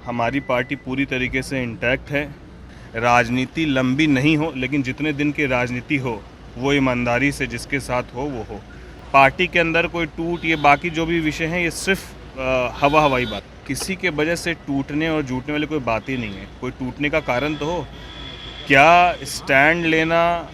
हमारी पार्टी पूरी तरीके से इंटैक्ट है। राजनीति लंबी नहीं हो, लेकिन जितने दिन की राजनीति हो वो ईमानदारी से जिसके साथ हो वो हो। पार्टी के अंदर कोई टूट, ये बाकी जो भी विषय हैं ये सिर्फ हवाई बात। किसी के वजह से टूटने और जुटने वाली कोई बात ही नहीं है। कोई टूटने का कारण तो हो, क्या स्टैंड लेना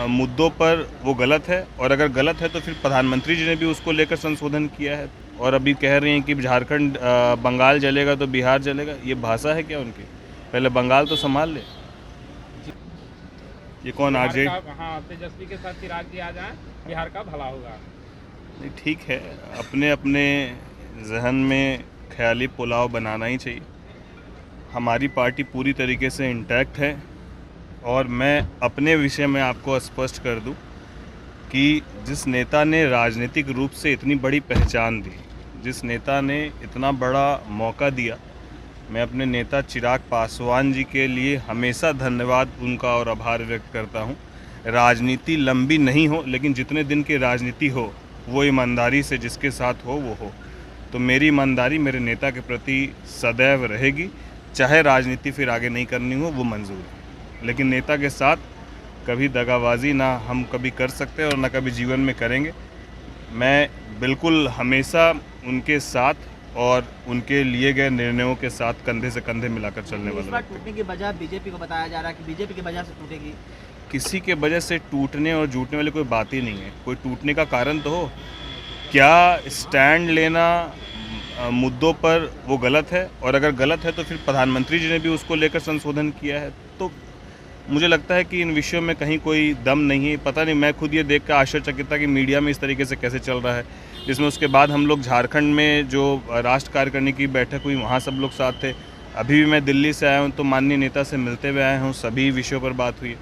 मुद्दों पर वो गलत है, और अगर गलत है तो फिर प्रधानमंत्री जी ने भी उसको लेकर संशोधन किया है और अभी कह रही हैं कि झारखंड बंगाल जलेगा तो बिहार जलेगा। ये भाषा है क्या उनकी? पहले बंगाल तो संभाल ले। ये कौन आरजेडी? हाँ, तेजस्वी के साथ चिराग जी आ जाएं, बिहार का भला होगा। नहीं, ठीक है, अपने अपने जहन में ख्याली पुलाव बनाना ही चाहिए। हमारी पार्टी पूरी तरीके से इंटैक्ट है और मैं अपने विषय में आपको स्पष्ट कर दूं कि जिस नेता ने राजनीतिक रूप से इतनी बड़ी पहचान दी, जिस नेता ने इतना बड़ा मौका दिया, मैं अपने नेता चिराग पासवान जी के लिए हमेशा धन्यवाद उनका और आभार व्यक्त करता हूं। राजनीति लंबी नहीं हो, लेकिन जितने दिन की राजनीति हो वो ईमानदारी से जिसके साथ हो वो हो। तो मेरी ईमानदारी मेरे नेता के प्रति सदैव रहेगी, चाहे राजनीति फिर आगे नहीं करनी हो वो मंजूर है, लेकिन नेता के साथ कभी दगाबाजी ना हम कभी कर सकते और ना कभी जीवन में करेंगे। मैं बिल्कुल हमेशा उनके साथ और उनके लिए गए निर्णयों के साथ कंधे से कंधे मिलाकर चलने वाला। इस बार टूटने की वजह बीजेपी को बताया जा रहा है कि बीजेपी की वजह से टूटेगी। किसी के वजह से टूटने और जुटने वाली कोई बात ही नहीं है। कोई टूटने का कारण तो हो, क्या स्टैंड लेना मुद्दों पर वो गलत है, और अगर गलत है तो फिर प्रधानमंत्री जी ने भी उसको लेकर संशोधन किया है। तो मुझे लगता है कि इन विषयों में कहीं कोई दम नहीं है। पता नहीं, मैं खुद ये देख कर आश्चर्यचकित था कि मीडिया में इस तरीके से कैसे चल रहा है, जिसमें उसके बाद हम लोग झारखंड में जो राष्ट्र कार्यकारिणी की बैठक हुई वहाँ सब लोग साथ थे। अभी भी मैं दिल्ली से आया हूँ तो माननीय नेता से मिलते हुए आया हूँ, सभी विषयों पर बात हुई।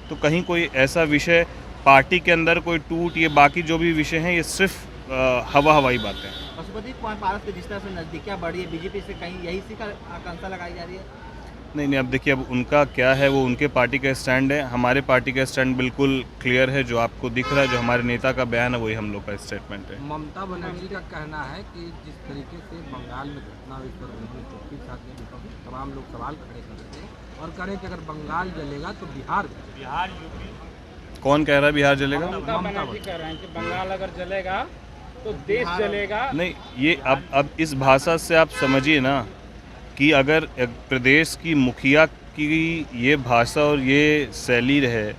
तो कहीं कोई ऐसा विषय पार्टी के अंदर कोई टूट, ये बाकी जो भी विषय हैं ये सिर्फ हवाई बातें हैं। पशुपति कुमार पारस के जिस तरह से नजदीकियाँ बढ़ी है बीजेपी से, कहीं यही सी का आकांक्षा लगाई जा रही है? नहीं, अब देखिए, अब उनका क्या है, वो उनके पार्टी का स्टैंड है। हमारे पार्टी का स्टैंड बिल्कुल क्लियर है, जो आपको दिख रहा है, जो हमारे नेता का बयान है वही हम लोग का स्टेटमेंट है। ममता बनर्जी का कहना है कि जिस तरीके से बंगाल में घटना हुई पर चौकी साथ तमाम लोग सवाल खड़े कर रहे थे और करें कि अगर बंगाल जलेगा तो बिहार यूपी। कौन कह रहा है बिहार जलेगा? ममता बनर्जी कह रहे हैं कि बंगाल अगर जलेगा तो देश जलेगा। नहीं, ये अब इस भाषा से आप समझिए ना कि अगर प्रदेश की मुखिया की ये भाषा और ये शैली रहे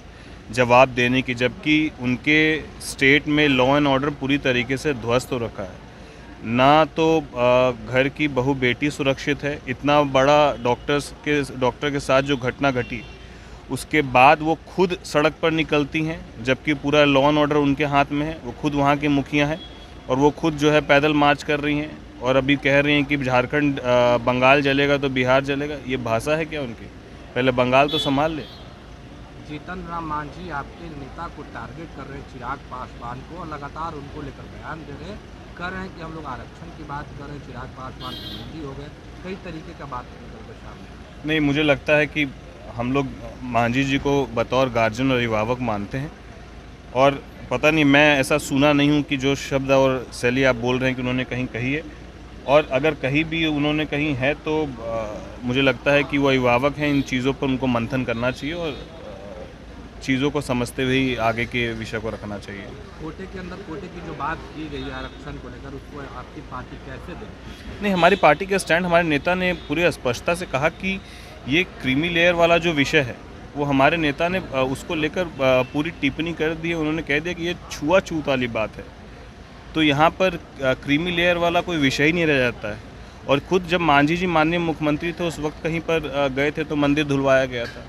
जवाब देने की, जबकि उनके स्टेट में लॉ एंड ऑर्डर पूरी तरीके से ध्वस्त हो रखा है, ना तो घर की बहू बेटी सुरक्षित है। इतना बड़ा डॉक्टर के साथ जो घटना घटी, उसके बाद वो खुद सड़क पर निकलती हैं, जबकि पूरा लॉ एंड ऑर्डर उनके हाथ में है। वो खुद वहाँ की मुखिया हैं और वो खुद जो है पैदल मार्च कर रही हैं और अभी कह रही हैं कि झारखंड बंगाल जलेगा तो बिहार जलेगा। ये भाषा है क्या उनकी? पहले बंगाल तो संभाल ले। जीतन राम मांझी आपके नेता को टारगेट कर रहे हैं, चिराग पासवान को, और लगातार उनको लेकर बयान दे रहे हैं, कह रहे हैं कि हम लोग आरक्षण की बात कर रहे हैं, चिराग पासवान हिंदी हो गए, कई तरीके का बात करते सामने। नहीं, मुझे लगता है कि हम लोग मांझी जी को बतौर गार्जियन और अभिभावक मानते हैं, और पता नहीं, मैं ऐसा सुना नहीं हूँ कि जो शब्द और शैली आप बोल रहे हैं कि उन्होंने कहीं कही है, और अगर कहीं भी उन्होंने कहीं है तो मुझे लगता है कि वो अभिभावक हैं। इन चीज़ों पर उनको मंथन करना चाहिए और चीज़ों को समझते हुए ही आगे के विषय को रखना चाहिए। कोटे के अंदर कोटे की जो बात की गई है आरक्षण को लेकर, उसको आपकी पार्टी कैसे देखती है? नहीं, हमारी पार्टी का स्टैंड, हमारे नेता ने पूरी स्पष्टता से कहा कि ये क्रीमी लेयर वाला जो विषय है वो हमारे नेता ने उसको लेकर पूरी टिप्पणी कर दी है। उन्होंने कह दिया कि ये छुआछूत वाली बात है, तो यहाँ पर क्रीमी लेयर वाला कोई विषय ही नहीं रह जाता है। और खुद जब मांझी जी माननीय मुख्यमंत्री थे उस वक्त कहीं पर गए थे तो मंदिर धुलवाया गया था।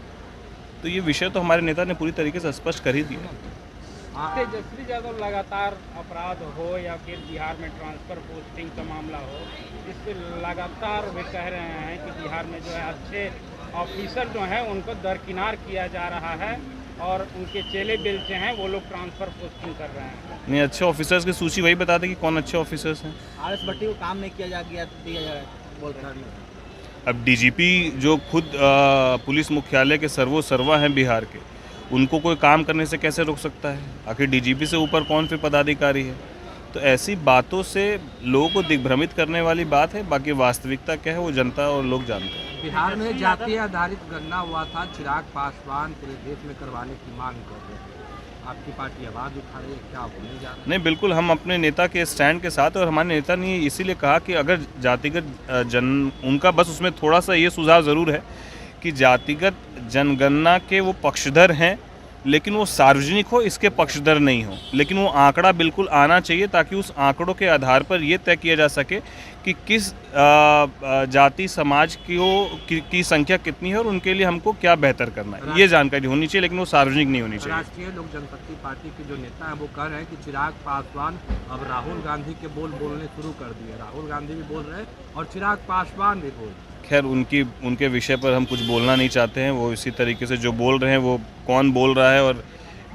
तो ये विषय तो हमारे नेता ने पूरी तरीके से स्पष्ट कर ही दिया। तेजस्वी यादव लगातार अपराध हो या फिर बिहार में ट्रांसफर पोस्टिंग का मामला हो, इस पर लगातार वे कह रहे हैं कि बिहार में जो है अच्छे ऑफिसर जो हैं उनको दरकिनार किया जा रहा है और उनके चेले बेलचे हैं वो लोग ट्रांसफर पोस्टिंग कर रहे हैं। नहीं, अच्छे ऑफिसर्स की सूची वही बता दें कि कौन अच्छे ऑफिसर्स हैं। आरएस भट्टी को काम नहीं दिया जा रहा है बोल रहे हैं। अब डीजीपी जो खुद पुलिस मुख्यालय के सर्वा हैं बिहार के, उनको कोई काम करने से कैसे रोक सकता है? आखिर डीजीपी से ऊपर कौन फिर पदाधिकारी है? तो ऐसी बातों से लोगों को दिग्भ्रमित करने वाली बात है। बाकी वास्तविकता क्या है वो जनता और लोग जानते हैं। बिहार में जातीय आधारित गणना हुआ था, चिराग पासवान पूरे देश में करवाने की मांग कर रहे थे। आपकी पार्टी आवाज़ उठा रही है, क्या होने जा रहा है? नहीं, बिल्कुल हम अपने नेता के स्टैंड के साथ, और हमारे नेता ने इसीलिए कहा कि अगर जातिगत उनका बस उसमें थोड़ा सा ये सुझाव ज़रूर है कि जातिगत जनगणना के वो पक्षधर हैं, लेकिन वो सार्वजनिक हो इसके पक्षधर नहीं हो। लेकिन वो आंकड़ा बिल्कुल आना चाहिए ताकि उस आंकड़ों के आधार पर ये तय किया जा सके कि किस जाति समाज की संख्या कितनी है और उनके लिए हमको क्या बेहतर करना है, ये जानकारी होनी चाहिए, लेकिन वो सार्वजनिक नहीं होनी चाहिए। राष्ट्रीय लोक जनशक्ति पार्टी के जो नेता हैं वो कह रहे हैं कि चिराग पासवान अब राहुल गांधी के बोलने शुरू कर दिए। राहुल गांधी भी बोल रहे हैं और चिराग पासवान भी बोल रहे हैं। खैर उनके विषय पर हम कुछ बोलना नहीं चाहते हैं। वो इसी तरीके से जो बोल रहे हैं वो कौन बोल रहा है और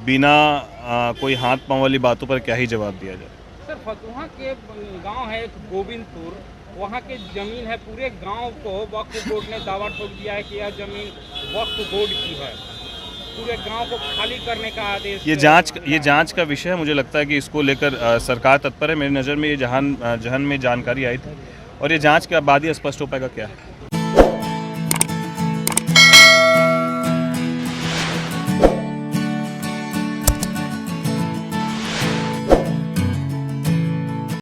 बिना कोई हाथ पांव वाली बातों पर क्या ही जवाब दिया जाए। सर, फतुहा के गांव है एक गोविंदपुर, वहाँ के ज़मीन है, पूरे गांव को वक्फ बोर्ड ने दावा ठोक दिया है कि यह ज़मीन वक्फ बोर्ड की है। पूरे गांव को खाली करने का आदेश ये जांच का विषय है। मुझे लगता है कि इसको लेकर सरकार तत्पर है। मेरी नज़र में ये जहान में जानकारी आई थी और ये जांच के बाद ही स्पष्ट हो पाएगा क्या है।